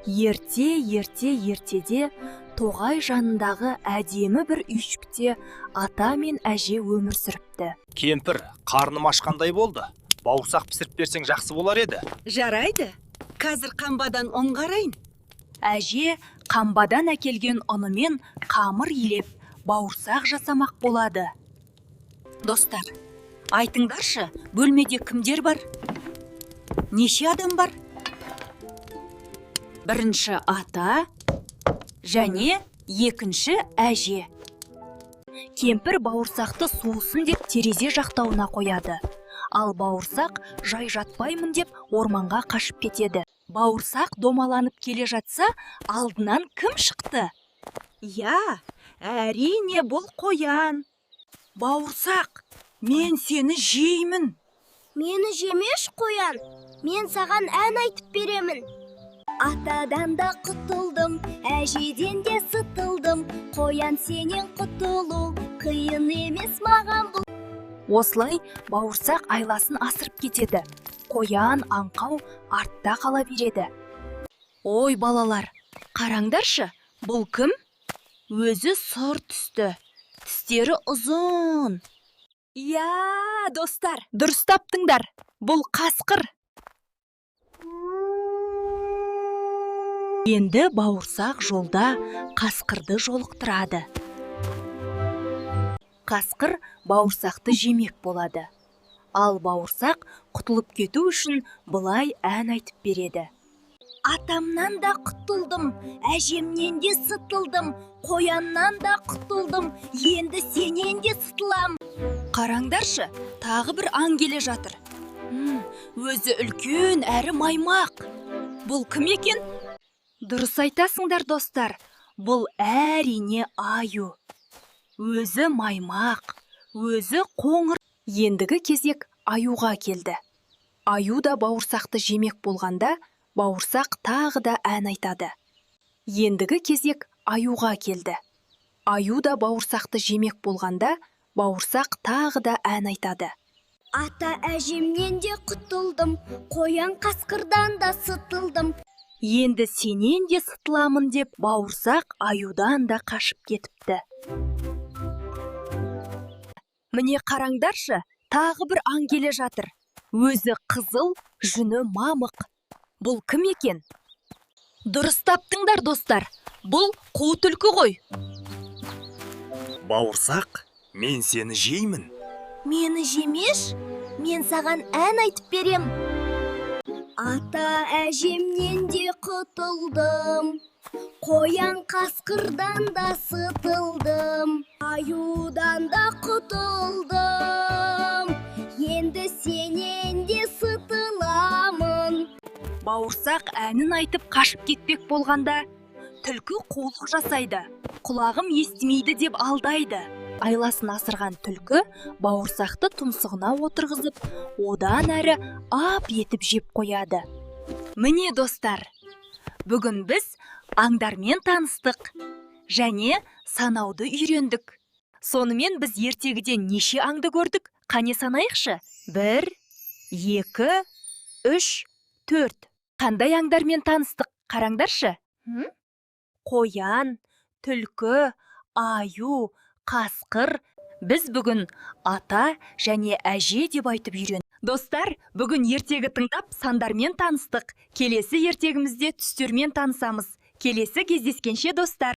Ертеде тоғай жанындағы әдемі бір үйшікте ата мен әже өмір сүріпті. Кемпір, қарным ашқандай болды. Бауырсақ пісіріп берсең жақсы болар еді. Жарайды. Қазір қамбадан ұн қарайын. Әже қамбадан әкелген ұнымен қамыр илеп, бауырсақ жасамақ болады. Достар, айтыңдаршы, бөлмеде кімдер бар? Неше адам бар? Бірінші ата, және екінші әже. Кемпір бауырсақты суысын деп терезе жақтауына қояды. Ал бауырсақ жай жатпаймын деп орманға қашып кетеді. Бауырсақ домаланып келе жатса, алдынан кім шықты? Я, әрине бұл қоян. Бауырсақ, мен сені жеймін. Мені жемеш қоян, мен саған ән айтып беремін. Атадан да құтылдым, әжеден де сытылдым. Қоян, сенен құтылу қиын емес маған бұл. Осылай бауырсақ айласын асырып кетеді. Қоян аңқау артта қала береді. Ой балалар, қараңдаршы, бұл кім? Өзі сұр түсті, тістері ұзын. Я, достар, Дұрыс таптыңдар, бұл қасқыр. Енді бауырсақ жолда қасқырды жолықтырады. Қасқыр бауырсақты жемек болады. Ал бауырсақ құтылып кету үшін былай ән айтып береді. Атамнан да құтылдым, әжемнен де сытылдым. Қояннан да құтылдым, енді сенен де сытылам. Қараңдаршы, тағы бір аң келе жатыр. Өзі үлкен әрі маймақ. Бұл кім екен? Дұрыс айтасыңдар достар, бұл әрине аю. Өзі маймақ, өзі қоңыр. Ендігі кезек аюға келді. Аю да бауырсақты жемек болғанда, бауырсақ тағы да ән айтады. Ендігі кезек аюға келді. Аю да бауырсақты жемек болғанда, бауырсақ тағы да ән айтады. Ата әжемнен де құтылдым, қоян қасқырдан да сытылдым. Енді сенен де сытыламын деп бауырсақ аюдан да қашып кетіпті. Міне қараңдаршы, тағы бір аң келе жатыр. Өзі қызыл, жүні мамық. Бұл кім екен? Дұрыс таптыңдар достар, бұл қу түлкі ғой. Бауырсақ, мен сені жеймін. Мені жемеш, мен саған ән айтып берем. Ата әжемнен де құтылдым, қоян қасқырдан да сытылдым. Аюдан да құтылдым, енді сенен де сытыламын. Бауырсақ әнін айтып қашып кетпек болғанда, түлкі қулық жасайды. Құлағым естімейді деп алдайды. Айласын асырған түлкі бауырсақты тұмсығына отырғызып, одан әрі ап етіп жеп қояды. Міне достар, бүгін біз аңдармен таныстық және санауды үйрендік. Сонымен біз ертегіден неше аңды көрдік? Қане санайықшы? 1, 2, 3, 4. Қандай аңдармен таныстық? Қараңдаршы. Қоян, түлкі, аю, қасқыр. Біз бүгін ата және әже деп айтып үйрен. Достар, бүгін ертегі тыңдап сандармен таныстық. Келесі ертегімізде түстермен танысамыз. Келесі кездескенше достар.